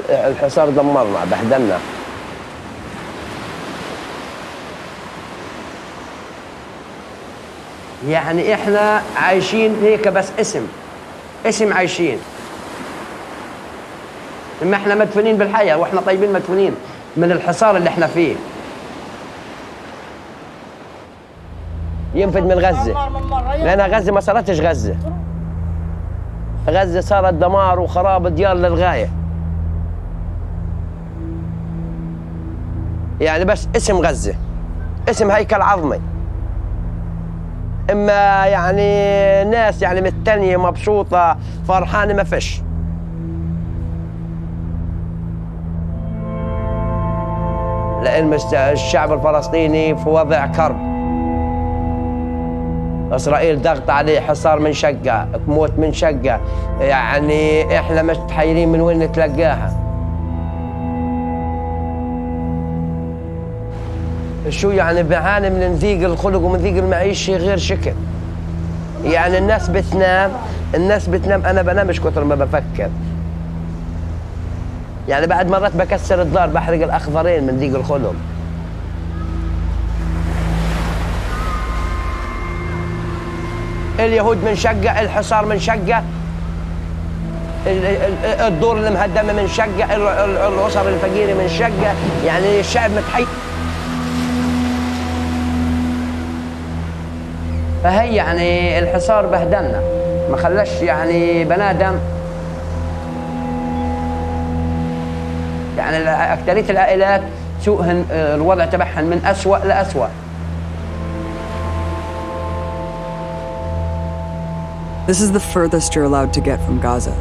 الحصار دمرنا بهدلنا. يعني احنا عايشين هيك بس اسم عايشين. اما احنا مدفونين بالحياة واحنا طيبين مدفونين من الحصار اللي احنا فيه. ينفد من غزة لأن غزة ما صارتش غزة. غزة صارت دمار وخراب ديار للغاية. يعني بس اسم غزة، اسم هيكل عظمي. اما يعني ناس يعني مستنية مبسوطة فرحانة ما فيش. لأن الشعب الفلسطيني في وضع كرب. إسرائيل ضغط عليه، حصار من شقة، موت من شقة. يعني إحنا مش متحيرين من وين نتلقاها. شو يعني بعاني من ضيق الخلق ومن ضيق المعيشة غير شكل. يعني الناس بتنام أنا بنامش كتر ما بفكر. يعني بعد مرات بكسر الدار بحرق الأخضرين من ضيق الخلق. اليهود من شقة، الحصار من شقة، الدور المهدمة من شقة، الأسر الفقيرة من شقة. يعني الشعب متحير. فهي يعني الحصار بهدلنا، ما خلاش يعني بنادم. يعني أكثرية العائلات سوءهن الوضع تبعهن من أسوأ لأسوأ. This is the furthest you're allowed to get from Gaza.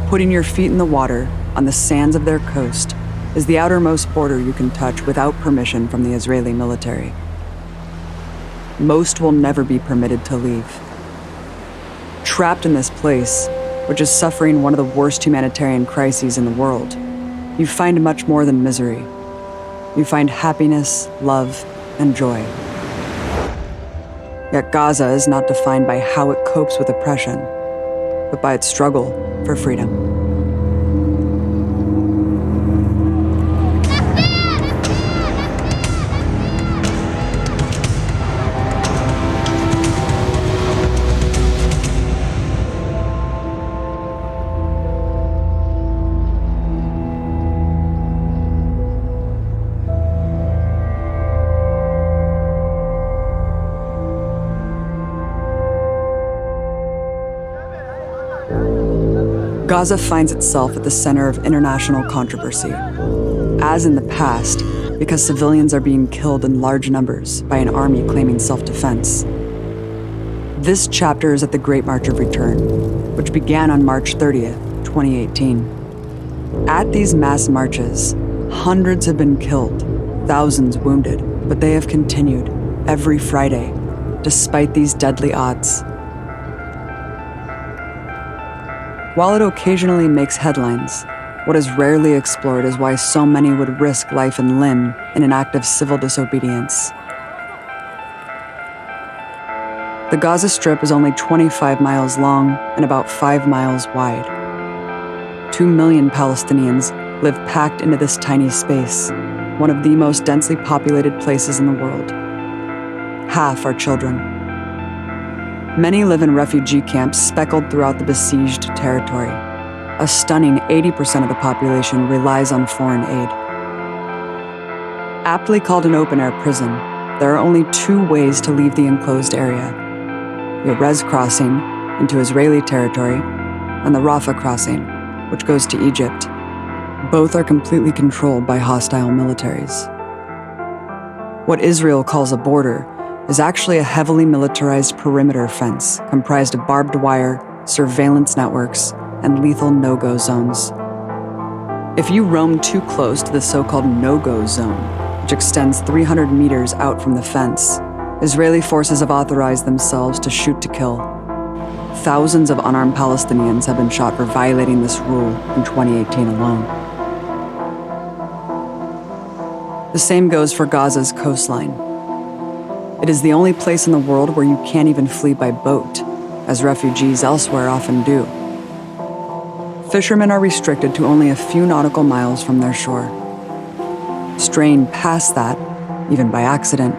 Putting your feet in the water on the sands of their coast is the outermost border you can touch without permission from the Israeli military. Most will never be permitted to leave. Trapped in this place, which is suffering one of the worst humanitarian crises in the world, you find much more than misery. You find happiness, love, and joy. Yet Gaza is not defined by how it copes with oppression, but by its struggle for freedom. Gaza finds itself at the center of international controversy, as in the past, because civilians are being killed in large numbers by an army claiming self-defense. This chapter is at the Great March of Return, which began on March 30th, 2018. At these mass marches, hundreds have been killed, thousands wounded, but they have continued every Friday, despite these deadly odds. While it occasionally makes headlines, what is rarely explored is why so many would risk life and limb in an act of civil disobedience. The Gaza Strip is only 25 miles long and about 5 miles wide. 2 million Palestinians live packed into this tiny space, one of the most densely populated places in the world. Half are children. Many live in refugee camps speckled throughout the besieged territory. A stunning 80% of the population relies on foreign aid. Aptly called an open-air prison, there are only 2 ways to leave the enclosed area: the Erez crossing into Israeli territory and the Rafah crossing, which goes to Egypt. Both are completely controlled by hostile militaries. What Israel calls a border is actually a heavily militarized perimeter fence comprised of barbed wire, surveillance networks, and lethal no-go zones. If you roam too close to the so-called no-go zone, which extends 300 meters out from the fence, Israeli forces have authorized themselves to shoot to kill. Thousands of unarmed Palestinians have been shot for violating this rule in 2018 alone. The same goes for Gaza's coastline. It is the only place in the world where you can't even flee by boat, as refugees elsewhere often do. Fishermen are restricted to only a few nautical miles from their shore. Straying past that, even by accident,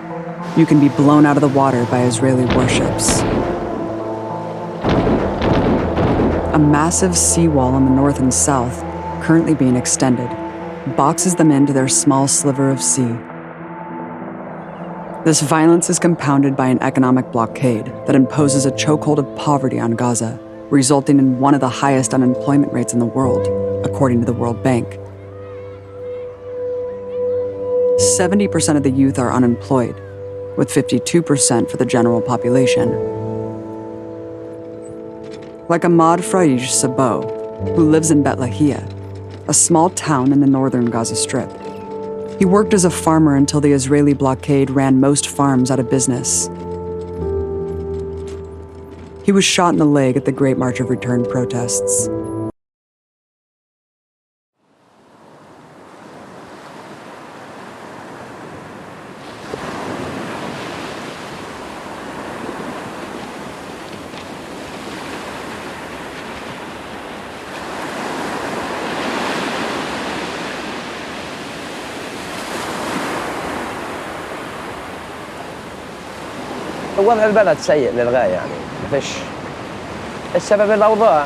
you can be blown out of the water by Israeli warships. A massive seawall on the north and south, currently being extended, boxes them into their small sliver of sea. This violence is compounded by an economic blockade that imposes a chokehold of poverty on Gaza, resulting in one of the highest unemployment rates in the world, according to the World Bank. 70% of the youth are unemployed, with 52% for the general population. Like Ahmad Fraij Sabo, who lives in Bet Lahia, a small town in the northern Gaza Strip. He worked as a farmer until the Israeli blockade ran most farms out of business. He was shot in the leg at the Great March of Return protests. وضع البلد سيء للغاية يعني ما فيش السبب الأوضاع